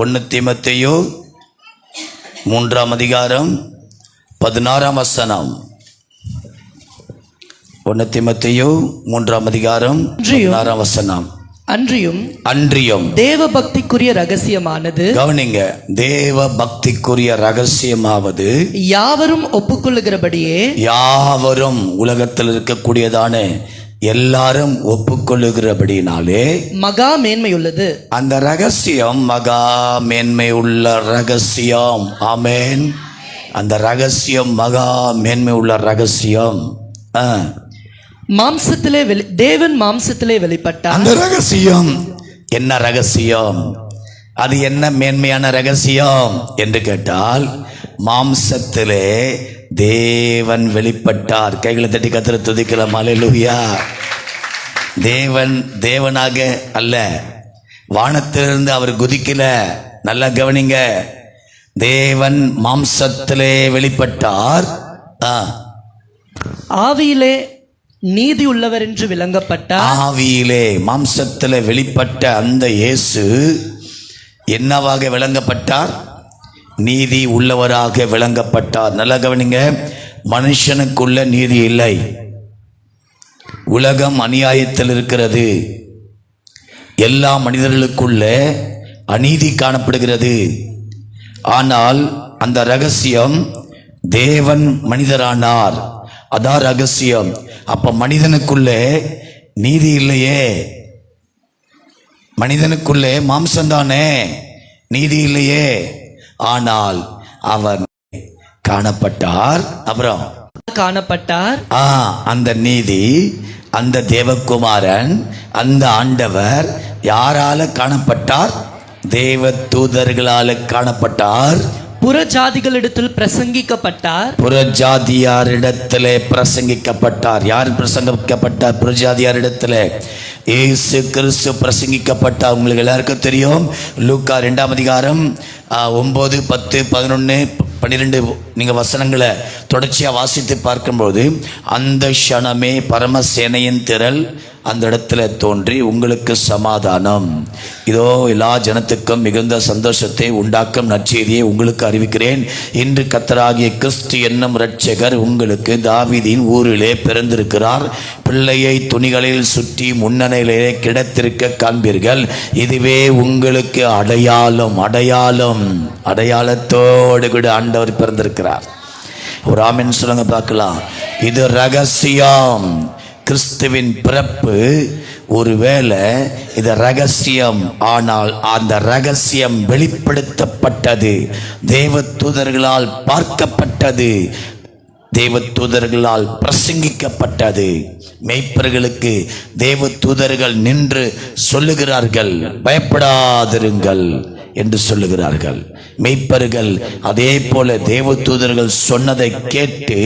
1 தீமோத்தேயு 3ஆம் அதிகாரம் 16ஆம் வசனம். 1 தீமோத்தேயு 3ஆம் அதிகாரம் 16ஆம் வசனம். அன்றியும் தேவ பக்திக்குரிய ரகசியமானது, கவனிங்க, தேவ பக்திக்குரிய ரகசியமாவது யாவரும் ஒப்புக்கொள்ளுகிறபடியே, யாவரும் உலகத்தில் இருக்கக்கூடியதான எல்லாரும் ஒப்புக்கொள்ளுகிறபடினாலே மகா மேன்மையுள்ளது. அந்த ரகசியம் மகா மேன்மை உள்ள ரகசியம். ஆமென். அந்த ரகசியம் மகா மேன்மை உள்ள ரகசியம். தேவன் மாம்சத்திலே வெளிப்பட்டார். அந்த ரகசியம் என்ன ரகசியம்? அது என்ன மேன்மையான ரகசியம் என்று கேட்டால், மாம்சத்திலே தேவன் வெளிப்பட்டார். கைகளை தட்டி கர்த்தரை துதிக்கலாம். அல்லேலூயா. தேவன் தேவனாக அல்ல, வானத்திலிருந்து அவர் குதிக்கல. நல்லா கவனிங்க, தேவன் மாம்சத்திலே வெளிப்பட்டார். ஆவியிலே நீதி உள்ளவர் என்று விளங்கப்பட்டார். ஆவியிலே மாம்சத்திலே வெளிப்பட்ட அந்த இயேசு என்னவாக விளங்கப்பட்டார்? நீதி உள்ளவராக விளங்கப்பட்டார். நல்லா கவனிங்க, மனுஷனுக்குள்ள நீதி இல்லை. உலகம் அநியாயத்தில் இருக்கிறது. எல்லா மனிதர்களுக்குள்ள அநீதி காணப்படுகிறது. ஆனால் அந்த ரகசியம், தேவன் மனிதரானார், அதான் ரகசியம். அப்ப மனிதனுக்குள்ளே நீதி இல்லையே, மனிதனுக்குள்ளே மாம்சம்தானே, நீதி இல்லையே. ஆனால் அவர் காணப்பட்டார். அப்புறம் காணப்பட்டார். அந்த நீதி, அந்த தேவகுமாரன், அந்த ஆண்டவர் யாரால காணப்பட்டார்? தேவ தூதர்களால காணப்பட்டார். புறஜாதிகளிடத்தில் பிரசங்கிக்கப்பட்டார். புறஜாதியாரிடத்திலே பிரசங்கிக்கப்பட்டார். யார் பிரசங்கிக்கப்பட்டார்? புறஜாதியாரிடத்திலே இயேசு கிறிஸ்து பிரசங்கிக்கப்பட்டார். உங்களுக்கு எல்லாருக்கும் தெரியும். லூக்கா 2ஆம் அதிகாரம் 9, 10, 11, 12 நீங்கள் வசனங்களை தொடர்ச்சியாக வாசித்து பார்க்கும்போது, அந்த க்ஷணமே பரமசேனையின் திரள் அந்த இடத்துல தோன்றி, உங்களுக்கு சமாதானம், இதோ எல்லா ஜனத்துக்கும் மிகுந்த சந்தோஷத்தை உண்டாக்கும் நற்செய்தியை உங்களுக்கு அறிவிக்கிறேன். இன்று கர்த்தராகிய கிறிஸ்து என்னும் இரட்சகர் உங்களுக்கு தாவீதின் ஊரிலே பிறந்திருக்கிறார். பிள்ளையை துணிகளில் சுற்றி முன்னணியிலே கிடத்திருக்க காண்பீர்கள். இதுவே உங்களுக்கு அடையாளம். அடையாளத்தோடு கூட ஆண்டவர் பிறந்திருக்கிறார். ஒரு ஆமென் சொல்லுங்க பார்க்கலாம். இது ரகசியம். கிறிஸ்துவின் பிறப்பு ஒருவேளை இது ரகசியம், ஆனால் அந்த ரகசியம் வெளிப்படுத்தப்பட்டது, தேவ தூதர்களால் பார்க்கப்பட்டது, தேவ தூதர்களால் பிரசங்கிக்கப்பட்டது. மெய்ப்பர்களுக்கு தேவ தூதர்கள் நின்று சொல்லுகிறார்கள், பயப்படாதிருங்கள் என்று சொல்லுகிறார்கள். மெய்ப்பர்கள் அதே போல தேவ தூதர்கள் சொன்னதை கேட்டு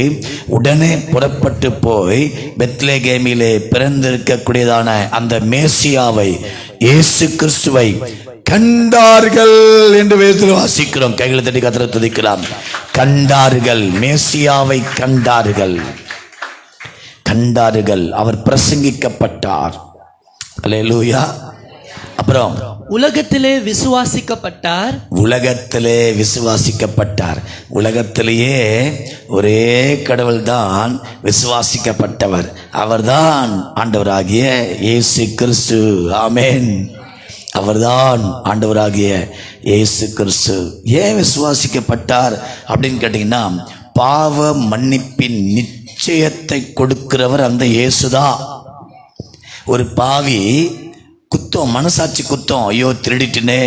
உடனே புறப்பட்டு போய் பெத்லகேமிலே பிறந்திருக்கக்கூடியதான அந்த மேசியாவை, இயேசு கிறிஸ்துவை கண்டார்கள் என்று வேதத்தில் வாசிக்கிறோம். கைகளை தட்டி கர்த்தரை துதிக்கலாம். கண்டார்கள், மேசியாவை கண்டார்கள். அவர் பிரசங்கிக்கப்பட்டார். அல்லேலூயா. அப்புறம் உலகத்திலே விசுவாசிக்கப்பட்டார். உலகத்திலேயே ஒரே கடவுள் தான் விசுவாசிக்கப்பட்டவர். அவர்தான் ஆண்டவராகிய இயேசு கிறிஸ்து. ஆமென். அவர்தான் ஆண்டவராகிய இயேசு கிறிஸ்து. ஏன் விசுவாசிக்கப்பட்டார் அப்படின்னு கேட்டீங்கன்னா, பாவ மன்னிப்பின் நிச்சயத்தை கொடுக்கிறவர் அந்த இயேசுதான். ஒரு பாவி குத்தம், மனசாட்சி குத்தம், ஐயோ திருடிட்டுனே,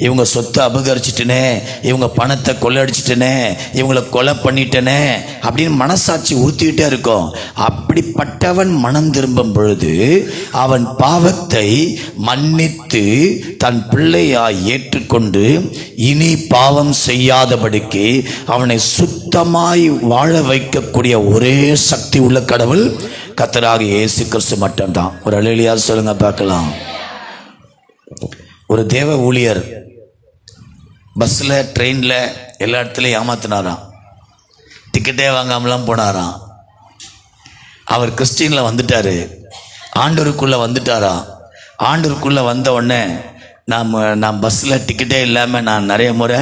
இவங்க சொத்தை அபகரிச்சிட்டனே, இவங்க பணத்தை கொள்ளடிச்சிட்டனே, இவங்களை கொலை பண்ணிட்டனே அப்படின்னு மனசாட்சி உறுத்திக்கிட்டே இருக்கும். அப்படிப்பட்டவன் மனம் திரும்பும் பொழுது அவன் பாவத்தை மன்னித்து தன் பிள்ளையாய் ஏற்றுக்கொண்டு இனி பாவம் செய்யாதபடிக்கு அவனை சுத்தமாய் வாழ வைக்கக்கூடிய ஒரே சக்தி உள்ள கடவுள் கர்த்தராகிய இயேசு கிறிஸ்து மட்டும்தான். ஒரு அல்லேலூயா சொல்லுங்க பார்க்கலாம். ஒரு தேவ ஊழியர் பஸ்ஸில், ட்ரெயினில், எல்லா இடத்துலையும் ஏமாத்தினாராம். டிக்கெட்டே வாங்காமலாம் போனாராம். அவர் கிறிஸ்டியனில் வந்துட்டார், ஆண்டவருக்குள்ளே வந்துட்டாராம். ஆண்டவருக்குள்ளே வந்த உடனே நான் பஸ்ஸில் டிக்கெட்டே இல்லாமல் நான் நிறைய முறை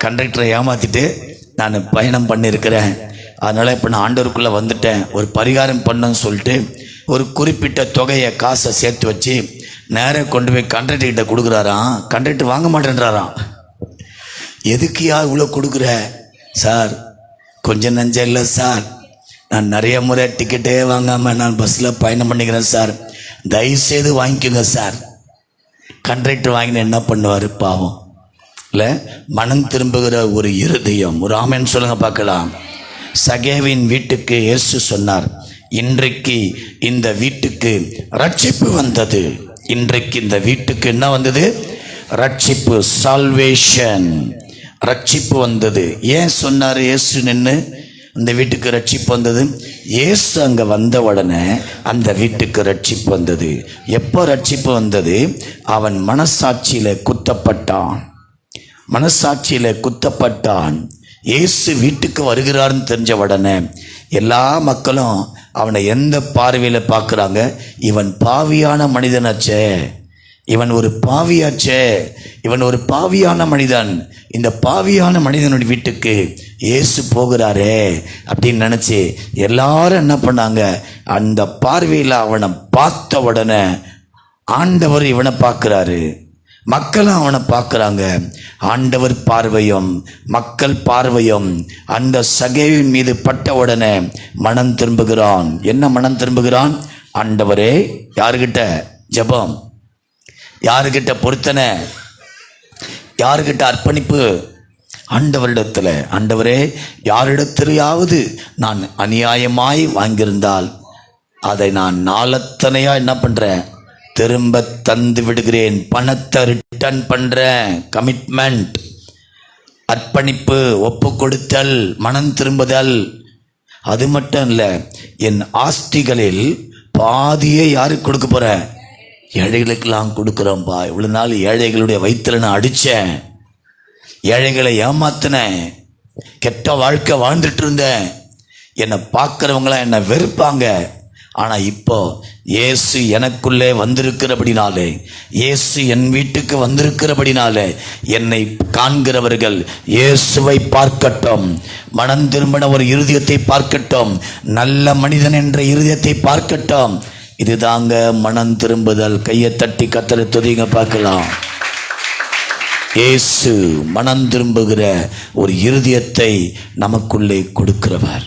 கண்டக்டரை ஏமாற்றிட்டு நான் பயணம் பண்ணியிருக்கிறேன். அதனால் இப்போ நான் ஆண்டவருக்குள்ளே வந்துட்டேன், ஒரு பரிகாரம் பண்ணணும்னு சொல்லிட்டு ஒரு குறிப்பிட்ட தொகையை காசை சேர்த்து வச்சு நேராக கொண்டு போய் கண்டக்டர்கிட்ட கொடுக்குறாராம். கண்டக்டர் வாங்க மாட்டேன்றாராம். எதுக்குயா இவ்வளோ கொடுக்குற? சார் கொஞ்சம் நஞ்சம் இல்லை சார், நான் நிறைய முறை டிக்கெட்டே வாங்காமல் நான் பஸ்ஸில் பயணம் பண்ணிக்கிறேன் சார், தயவுசெய்து வாங்கிக்கோங்க சார். கண்டக்டர் வாங்கின என்ன பண்ணுவார் பாவம் இல்லை? மனம் திரும்புகிற ஒரு இருதயம். ஒரு ஆமென் சொல்லுங்க பார்க்கலாம். சகேவின் வீட்டுக்கு இயேசு சொன்னார், இன்றைக்கு இந்த வீட்டுக்கு ரட்சிப்பு வந்தது. இன்றைக்கு இந்த வீட்டுக்கு என்ன வந்தது? ரட்சிப்பு, சால்வேஷன், ரட்சிப்பு வந்தது. ஏன் சொன்னார் இயேசு நின்று இந்த வீட்டுக்கு ரட்சிப்பு வந்தது? இயேசு அங்கே வந்த உடனே அந்த வீட்டுக்கு ரட்சிப்பு வந்தது. எப்போ ரட்சிப்பு வந்தது? அவன் மனசாட்சியில் குத்தப்பட்டான். மனசாட்சியில் குத்தப்பட்டான். இயேசு வீட்டுக்கு வருகிறார்னு தெரிஞ்ச உடனே எல்லா மக்களும் அவனை எந்த பார்வையில் பார்க்குறாங்க? இவன் பாவியான மனிதனாச்சே, இவன் ஒரு பாவியாச்சே, இவன் ஒரு பாவியான மனிதன், இந்த பாவியான மனிதனுடைய வீட்டுக்கு இயேசு போகிறாரே அப்படின்னு நினச்சி எல்லாரும் என்ன பண்ணாங்க? அந்த பார்வையில் அவனை பார்த்த உடனே ஆண்டவர் இவனை பார்க்குறாரு, மக்களும் அவனை பார்க்குறாங்க. ஆண்டவர் பார்வையும் மக்கள் பார்வையும் அந்த சகேவின் மீது பட்ட உடனே மனம் திரும்புகிறான். என்ன மனம் திரும்புகிறான்? ஆண்டவரே, யாருக்கிட்ட ஜெபம், யாருக்கிட்ட பொருத்தனை, யாருக்கிட்ட அர்ப்பணிப்பு? ஆண்டவரிடத்தில். ஆண்டவரே, யாரிடத்திலேயாவது நான் அநியாயமாய் வாங்கியிருந்தால் அதை நான் நாளத்தனையாக என்ன பண்ணுறேன்? திரும்ப தந்து விடுகிறேன். பணத்தை ரிட்டர்ன் பண்ணுறேன். கமிட்மெண்ட், அர்ப்பணிப்பு, ஒப்பு கொடுத்தல், மனம் திரும்புதல். அது மட்டும் இல்லை, என் ஆஸ்திகளில் பாதியை யாருக்கு கொடுக்க போகிறேன்? ஏழைகளுக்கெல்லாம் கொடுக்குறோம்ப்பா. இவ்வளோ நாள் ஏழைகளுடைய வயிற்றில் நான் அடித்தேன், ஏழைகளை ஏமாத்தினேன், கெட்ட வாழ்க்கை வாழ்ந்துட்டு இருந்தேன், என்னை பார்க்குறவங்களாம் என்னை வெறுப்பாங்க. ஆனால் இப்போ இயேசு எனக்குள்ளே வந்திருக்கிறபடினாலே, இயேசு என் வீட்டுக்கு வந்திருக்கிறபடினாலே என்னை காண்கிறவர்கள் இயேசுவை பார்க்கட்டும், மனம் திரும்பின ஒரு இருதயத்தை பார்க்கட்டும், நல்ல மனிதன் என்ற இருதயத்தை பார்க்கட்டும். இதுதாங்க மனம் திரும்புதல். கையை தட்டி கத்தரை துதிங்க பார்க்கலாம். இயேசு மனம் திரும்புகிற ஒரு இருதயத்தை நமக்குள்ளே கொடுக்கிறவர்.